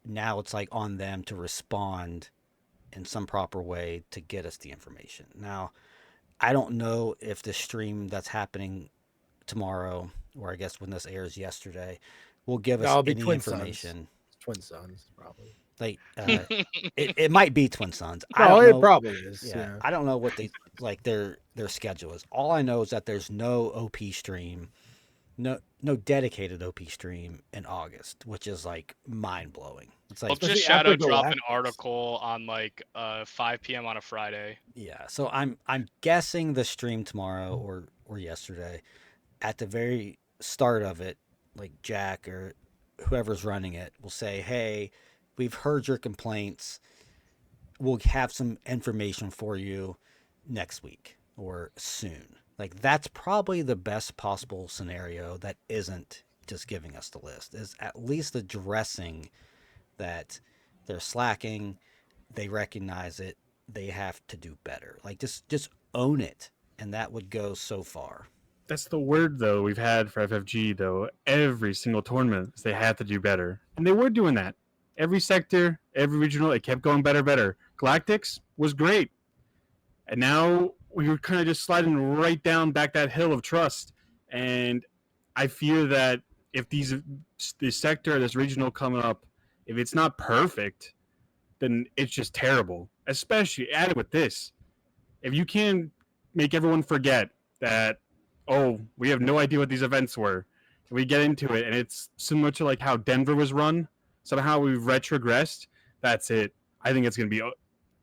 now, it's like on them to respond in some proper way to get us the information. Now, I don't know if the stream that's happening tomorrow, or I guess when this airs yesterday, will give us That'll be any Twin Sons. information. Twin Sons, probably. Like, it might be Twin Sons. I No, don't it know. probably is. Yeah, Yeah. I don't know what they like their schedule is. All I know is that there's no OP stream, no dedicated OP stream in August, which is like mind blowing. It's I'll like, just Especially after shadow drop an Galactics. article on like 5 p.m. on a Friday. yeah. So I'm guessing the stream tomorrow or yesterday, at the very start of it, like Jack or whoever's running it will say, "Hey, we've heard your complaints. We'll have some information for you next week or soon." Like that's probably the best possible scenario that isn't just giving us the list. Is at least addressing that they're slacking, they recognize it, they have to do better. Like just own it, and that would go so far. That's the word though we've had for FFG though. Every single tournament, they had to do better, and they were doing that. Every sector, every regional, it kept going better, better. Galactics was great, and now we were kind of just sliding right down back that hill of trust. And I fear that if this sector, this regional coming up, if it's not perfect, then it's just terrible. Especially added with this, if you can make everyone forget that, oh, we have no idea what these events were, we get into it and it's similar to like how Denver was run, somehow we've retrogressed, that's it. I think it's going to be,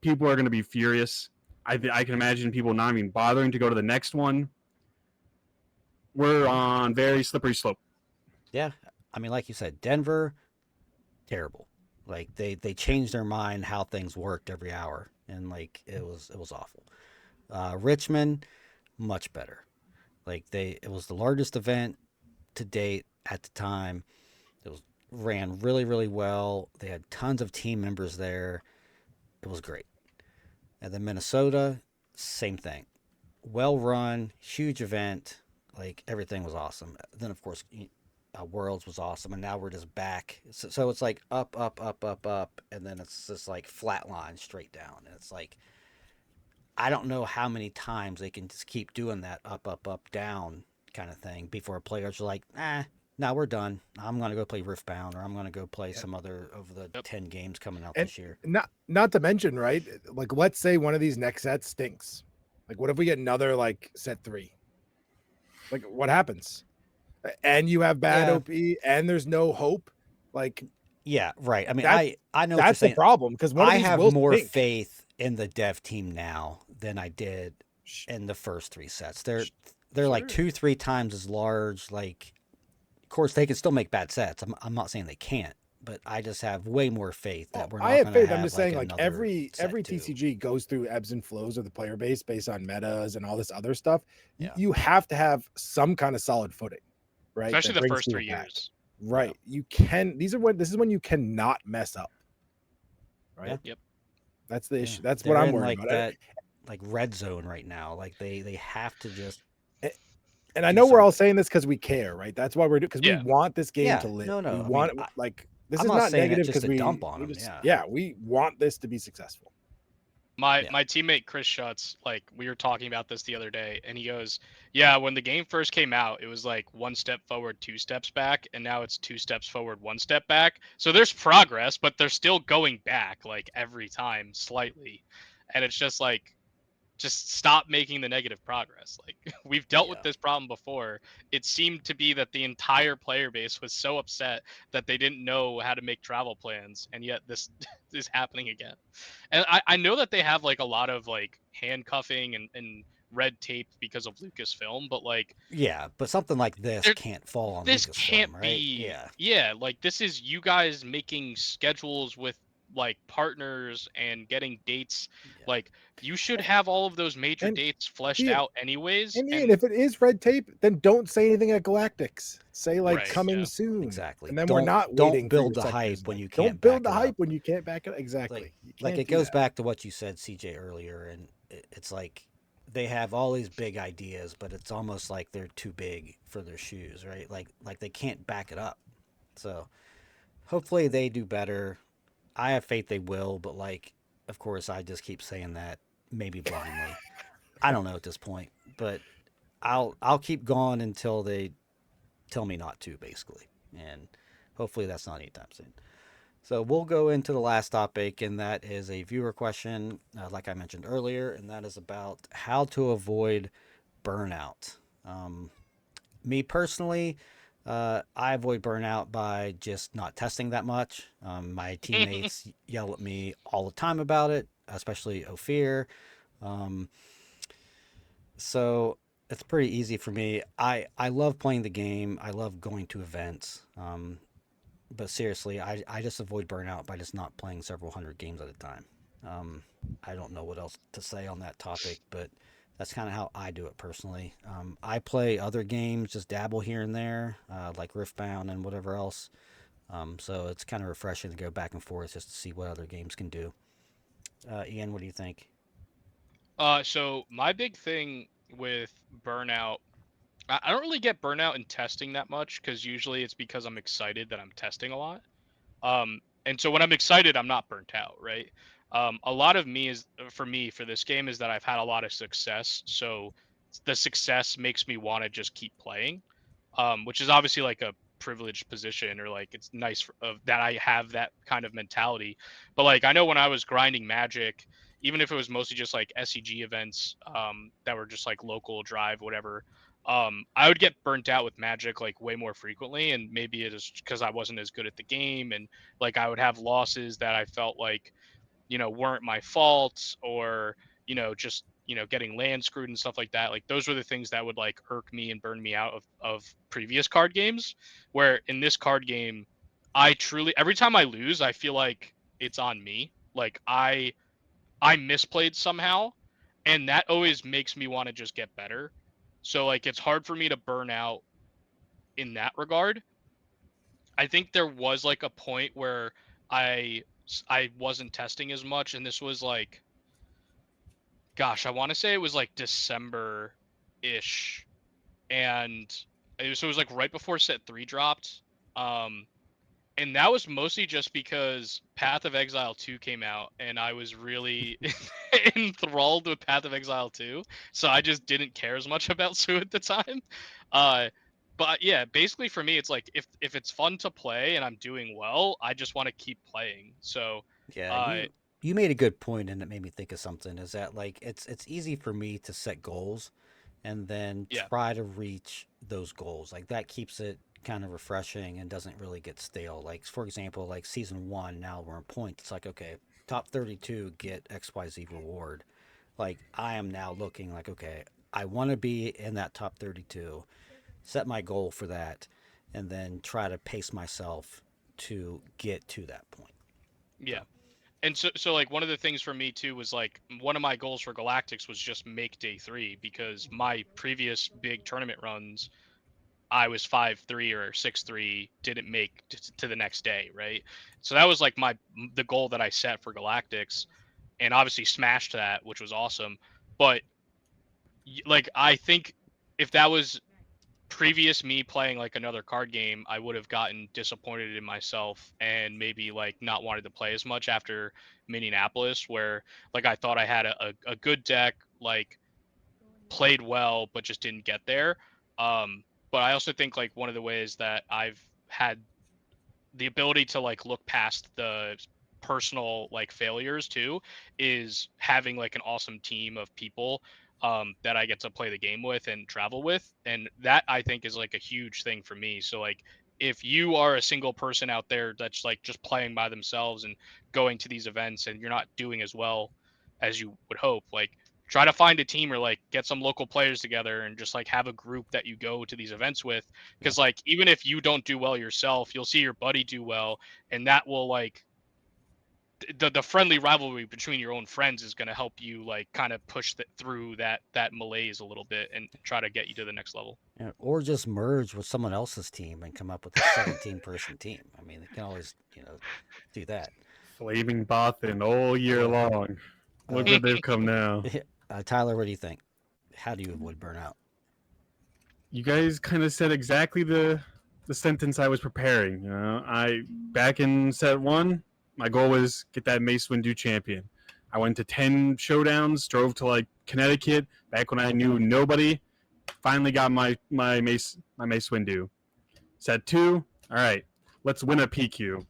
people are going to be furious. I can imagine people not even bothering to go to the next one. We're on very slippery slope. Yeah, I mean, like you said, Denver, terrible. Like they changed their mind how things worked every hour, and like it was awful. Richmond, much better. Like it was the largest event to date at the time. It was ran really well. They had tons of team members there. It was great. And then Minnesota, same thing. Well run, huge event. Like everything was awesome. Then of course, Worlds was awesome, and now we're just back. So it's like up, and then it's just like flat line straight down. And it's like I don't know how many times they can just keep doing that up, down kind of thing before players are like, now we're done. I'm gonna go play Riftbound, or I'm gonna go play some other of the 10 games coming out And this year. not to mention, right? Like, let's say one of these next sets stinks. Like, what if we get another like set 3? Like, what happens? And you have bad Yeah. OP, and there's no hope. Like, Yeah, right. I mean, That- I know what you're that's the saying. problem, because one of I these have will more stink. faith in the dev team now than I did in the first 3 sets. They're like Sure. 2-3 times as large. Like, of course, they can still make bad sets. I'm not saying they can't, but I just have way more faith that we're not I have going to faith. have I'm just saying, like another every set 2. TCG goes through ebbs and flows of the player base based on metas and all this other stuff. Yeah. You have to have some kind of solid footing, right? Especially that the brings first people 3 back. years. Right. You can. This is when you cannot mess up. Right. Yeah. Yep. That's the Yeah. issue. That's They're what I'm in worried like about. that like red zone right now. Like they have to just And I do know we're all something. saying this because we care, right? That's why we're doing, because we Yeah. want this game Yeah, to live. no, We no. I mean, want it, like, this I'm is not not saying it negative just because to dump on we them. just, Yeah, we want this to be successful. My Yeah. my teammate Chris Schutz, like we were talking about this the other day, and he goes, "Yeah, when the game first came out, it was like one step forward, two steps back, and now it's two steps forward, one step back. So there's progress, but they're still going back like every time slightly, and it's just like just stop making the negative progress. Like we've dealt with Yeah. this problem before. It seemed to be that the entire player base was so upset that they didn't know how to make travel plans, and yet this is happening again. And I know that they have like a lot of like handcuffing and red tape because of Lucasfilm, but like Yeah, but something like this there can't fall on this Lucasfilm, can't right? be, Yeah. yeah, like this is you guys making schedules with like partners and getting dates. Yeah. Like you should have all of those major And dates fleshed Ian, out anyways. and Ian, And if it is red tape, then don't say anything at Galactics. Say like right, coming yeah. soon, Exactly. and then we're not Don't waiting for build your the sectors. hype when you Don't can't build back the it hype up. when you can't back it. Like Exactly. You like can't it do goes that. back to what you said, CJ, earlier, and it's like they have all these big ideas, but it's almost like they're too big for their shoes, right? Like they can't back it up. So hopefully they do better. I have faith they will, but like, of course, I just keep saying that maybe blindly. I don't know at this point, but I'll keep going until they tell me not to, basically, and hopefully that's not anytime soon. So we'll go into the last topic, and that is a viewer question, like I mentioned earlier, and that is about how to avoid burnout. Um, Me personally, I avoid burnout by just not testing that much. My teammates yell at me all the time about it, especially Ophir. Um, so it's pretty easy for me. I love playing the game. I love going to events. But seriously, I just avoid burnout by just not playing several hundred games at a time. Um, I don't know what else to say on that topic, but that's kind of how I do it personally. I play other games, just dabble here and there, like Riftbound and whatever else. So it's kind of refreshing to go back and forth just to see what other games can do. Ian, what do you think? So my big thing with burnout, I don't really get burnout in testing that much because usually it's because I'm excited that I'm testing a lot. And so when I'm excited, I'm not burnt out, right? A lot of me is for me for this game is that I've had a lot of success, so the success makes me want to just keep playing, which is obviously like a privileged position or like it's nice that I have that kind of mentality. But like I know when I was grinding Magic, even if it was mostly just like SEG events that were just like local drive, whatever, I would get burnt out with Magic like way more frequently, and maybe it is because I wasn't as good at the game, and like I would have losses that I felt like weren't my fault, or just getting land screwed and stuff like that. Like those were the things that would like irk me and burn me out of previous card games. Where in this card game, I truly every time I lose, I feel like it's on me. Like I misplayed somehow, and that always makes me want to just get better. So like it's hard for me to burn out in that regard. I think there was like a point where I I wasn't testing as much, and this was like, gosh, I want to say it was like December ish, and so it was like right before set 3 dropped. Um and that was mostly just because Path of Exile 2 came out, and I was really enthralled with Path of Exile 2, so I just didn't care as much about Sue at the time. Uh, but yeah, basically for me, it's like if it's fun to play and I'm doing well, I just want to keep playing. So, Yeah, uh, you made a good point, and it made me think of something. Is that like it's easy for me to set goals and then yeah, try to reach those goals. Like that keeps it kind of refreshing and doesn't really get stale. Like for example, like season 1, now we're in points. It's like, okay, top 32 get XYZ reward. Like I am now looking like, okay, I want to be in that top 32. Set my goal for that and then try to pace myself to get to that point. yeah. So, And so like one of the things for me too was like one of my goals for Galactics was just make day 3, because my previous big tournament runs I was 5-3 or 6-3, didn't make to the next day, right? So that was like the goal that I set for Galactics, and obviously smashed that, which was awesome. But like I think if that was previous me playing like another card game, I would have gotten disappointed in myself and maybe like not wanted to play as much after Minneapolis, where like I thought I had a good deck, like played well, but just didn't get there. But I also think like one of the ways that I've had the ability to like look past the personal like failures too is having like an awesome team of people that I get to play the game with and travel with, and that I think is like a huge thing for me. So like if you are a single person out there that's like just playing by themselves and going to these events and you're not doing as well as you would hope, like try to find a team or like get some local players together and just like have a group that you go to these events with, Yeah. because like even if you don't do well yourself, you'll see your buddy do well, and that will like the friendly rivalry between your own friends is going to help you like kind of push through that malaise a little bit and try to get you to the next level. Yeah, or just merge with someone else's team and come up with a 17-person team. I mean, they can always, do that. Flaming Bothan all year Yeah. long. Look where they've come now. Tyler, what do you think? How do you avoid burnout? You guys kind of said exactly the sentence I was preparing. You know, I back in set one, my goal was get that Mace Windu champion. I went to 10 showdowns, drove to like Connecticut back when I knew nobody. Finally got my Mace Windu. Set two, all right, let's win a PQ.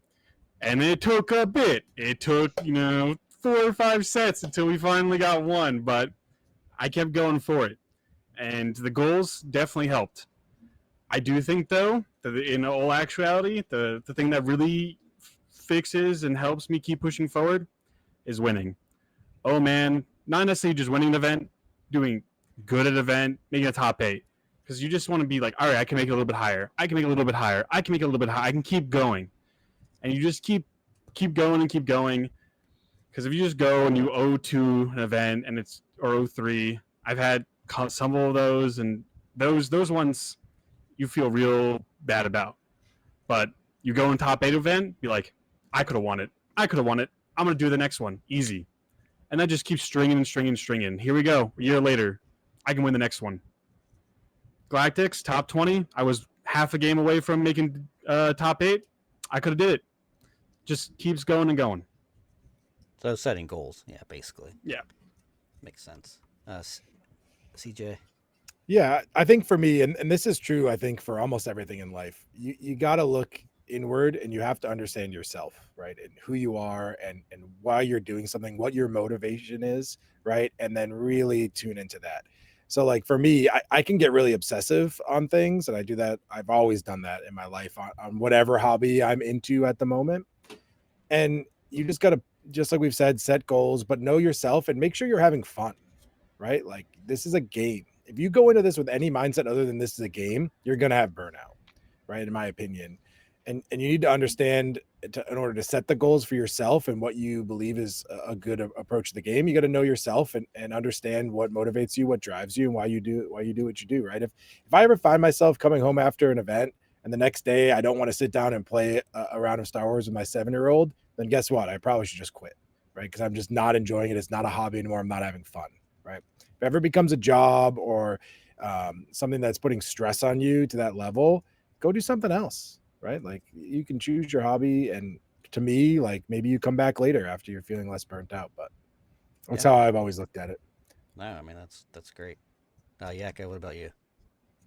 And it took a bit. It took 4 or 5 sets until we finally got one, but I kept going for it, and the goals definitely helped. I do think, though, that in all actuality, the thing that really fixes and helps me keep pushing forward is winning. Oh, man, not necessarily just winning an event, doing good at an event, making a top 8. Because you just want to be like, all right, I can make it a little bit higher. I can make it a little bit higher. I can make it a little bit higher. I can keep going. And you just keep going and keep going. Because if you just go and you O2 an event and it's or O3, I've had some of those, and those ones you feel real bad about. But you go in top 8 event, be like, I could have won it. I could have won it. I'm gonna do the next one easy, and that just keeps stringing and stringing and stringing. Here we go. A year later, I can win the next one. Galactics top 20. I was half a game away from making top 8. I could have did it. Just keeps going and going. So setting goals, yeah, basically. Yeah. Makes sense. CJ? Yeah, I think for me, and this is true, I think for almost everything in life, you got to look inward and you have to understand yourself, right? And who you are and why you're doing something, what your motivation is, right? And then really tune into that. So like for me, I can get really obsessive on things, and I do that. I've always done that in my life on whatever hobby I'm into at the moment. And you just got to, just like we've said, set goals, but know yourself and make sure you're having fun, right? Like this is a game. If you go into this with any mindset other than this is a game, you're going to have burnout, right? In my opinion. And you need to understand in order to set the goals for yourself and what you believe is a good approach to the game, you got to know yourself and understand what motivates you, what drives you, and why you do what you do, right? If I ever find myself coming home after an event and the next day I don't want to sit down and play a round of Star Wars with my 7-year-old, then guess what? I probably should just quit, right? Because I'm just not enjoying it. It's not a hobby anymore. I'm not having fun, right? If it ever becomes a job or something that's putting stress on you to that level, go do something else, right? Like you can choose your hobby, and to me, like maybe you come back later after you're feeling less burnt out. But that's how I've always looked at it. No, I mean that's great. Yako, what about you?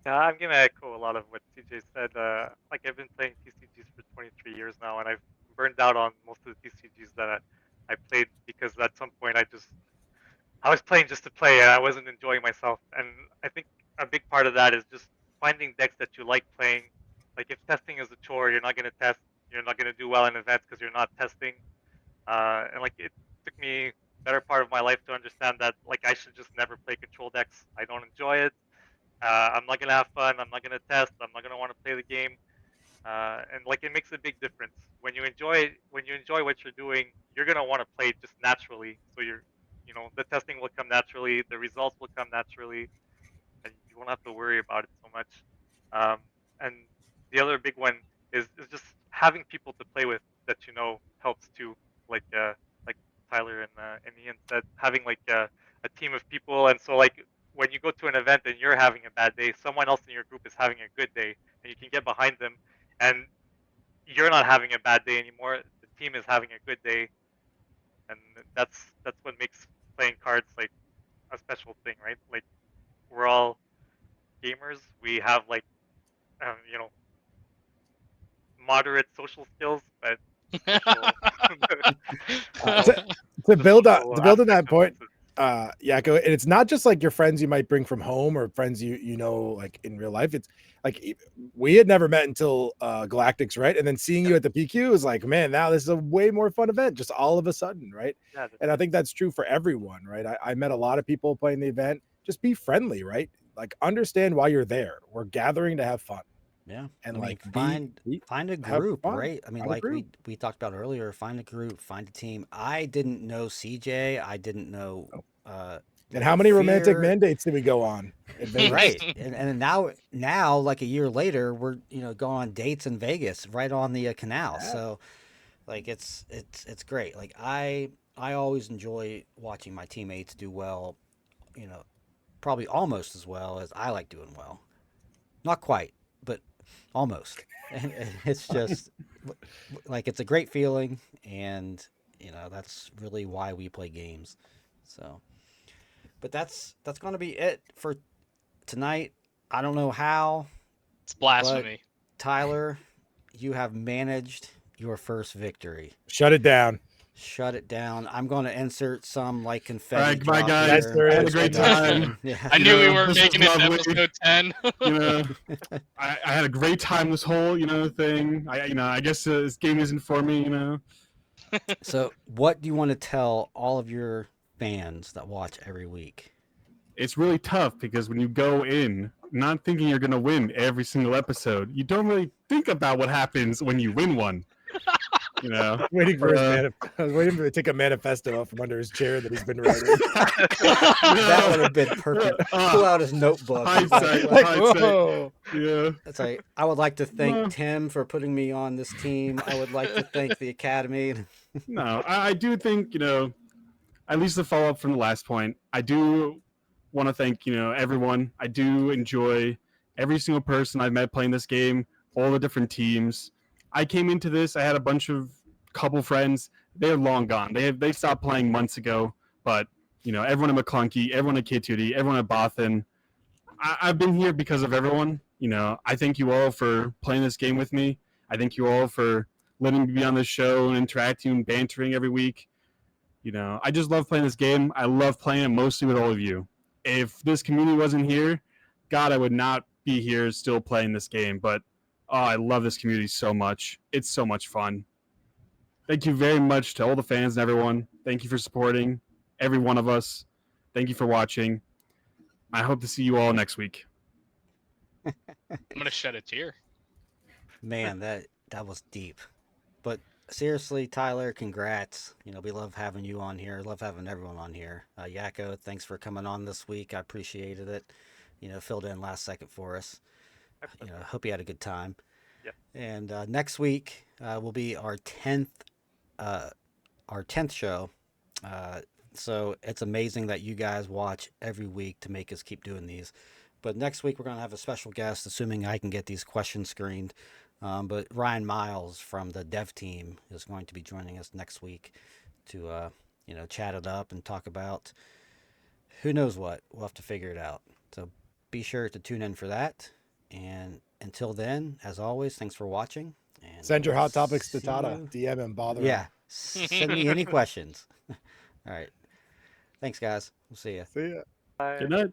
Yeah, I'm gonna echo a lot of what CJ said. Like I've been playing TCGs for 23 years now, and I've burned out on most of the TCGs that I played because at some point I was playing just to play and I wasn't enjoying myself. And I think a big part of that is just finding decks that you like playing. Like if testing is a chore, you're not gonna test. You're not gonna do well in events because you're not testing. And like it took me better part of my life to understand that like I should just never play control decks. I don't enjoy it. I'm not gonna have fun. I'm not gonna test. I'm not gonna want to play the game. And like it makes a big difference when you enjoy what you're doing. You're gonna want to play just naturally. So the testing will come naturally. The results will come naturally, and you won't have to worry about it so much. And the other big one is just having people to play with that helps too. Like Tyler and Ian said, having like a team of people, and so like when you go to an event and you're having a bad day, someone else in your group is having a good day, and you can get behind them, and you're not having a bad day anymore. The team is having a good day, and that's what makes playing cards like a special thing, right? Like we're all gamers. We have like you know, moderate social skills, but social to, to build on social to build on aspect that of point, this is Yako, and it's not just like your friends you might bring from home or friends you know like in real life. It's like we had never met until Galactics, right? And then seeing you at the PQ is like, man, now this is a way more fun event, just all of a sudden, right? yeah, And I think that's true for everyone, right? I met a lot of people playing the event. Just be friendly, right? Like understand why you're there. We're gathering to have fun. Yeah, And I mean, like be find a have group, fun. right? I mean, Find a like group. we talked about earlier, find a group, find a team. I didn't know CJ. I didn't know And how many romantic Fear. mandates did we go on in Vegas? Right, and now like a year later, we're going on dates in Vegas, right on the canal. Yeah. So like it's great. Like I always enjoy watching my teammates do well. You know, probably almost as well as I like doing well. Not quite, but almost. And it's just like it's a great feeling, and that's really why we play games. So, but that's going to be it for tonight. I don't know how, It's but blasphemy. Tyler, you have managed your first victory. Shut it down. Shut it down. I'm going to insert some like All confetti right, goodbye, drop guys. here. I had a Yes, great yes. time. Yeah. I knew we weren't this was making it to lovely. episode 10. You know, I had a great time this whole thing. I guess this game isn't for me. So, what do you want to tell all of your fans that watch every week? It's really tough because when you go in not thinking you're going to win every single episode, you don't really think about what happens when you win one. Waiting for his I was waiting for him to take a manifesto out from under his chair that he's been writing. That would have been perfect. Pull out his notebook. Hindsight. Like, Hindsight. whoa. Yeah. It's like, I would like to No. thank Tim for putting me on this team. I would like to thank the Academy. No, I do think, at least the follow up from the last point, I do want to thank, everyone. I do enjoy every single person I've met playing this game, all the different teams. I came into this, I had a couple friends. They're long gone. They stopped playing months ago, but, everyone at McClunky, everyone at K2D, everyone at Bothan, I've been here because of everyone. I thank you all for playing this game with me. I thank you all for letting me be on this show and interacting and bantering every week. I just love playing this game. I love playing it mostly with all of you. If this community wasn't here, God, I would not be here still playing this game. But I love this community so much. It's so much fun. Thank you very much to all the fans and everyone. Thank you for supporting every one of us. Thank you for watching. I hope to see you all next week. I'm going to shed a tear. Man, that was deep. But seriously, Tyler, congrats. We love having you on here. Love having everyone on here. Yako, thanks for coming on this week. I appreciated it. Filled in last second for us. Hope you had a good time. Yep. And next week will be our 10th show. So it's amazing that you guys watch every week to make us keep doing these. But next week we're going to have a special guest, assuming I can get these questions screened. But Ryan Miles from the dev team is going to be joining us next week to chat it up and talk about who knows what. We'll have to figure it out. So be sure to tune in for that. And until then, as always, thanks for watching. And Send your hot topics to see Tatta. you- DM him, bother him. Yeah, send me any questions. All right. Thanks, guys. We'll see you. See ya. Bye. Good night.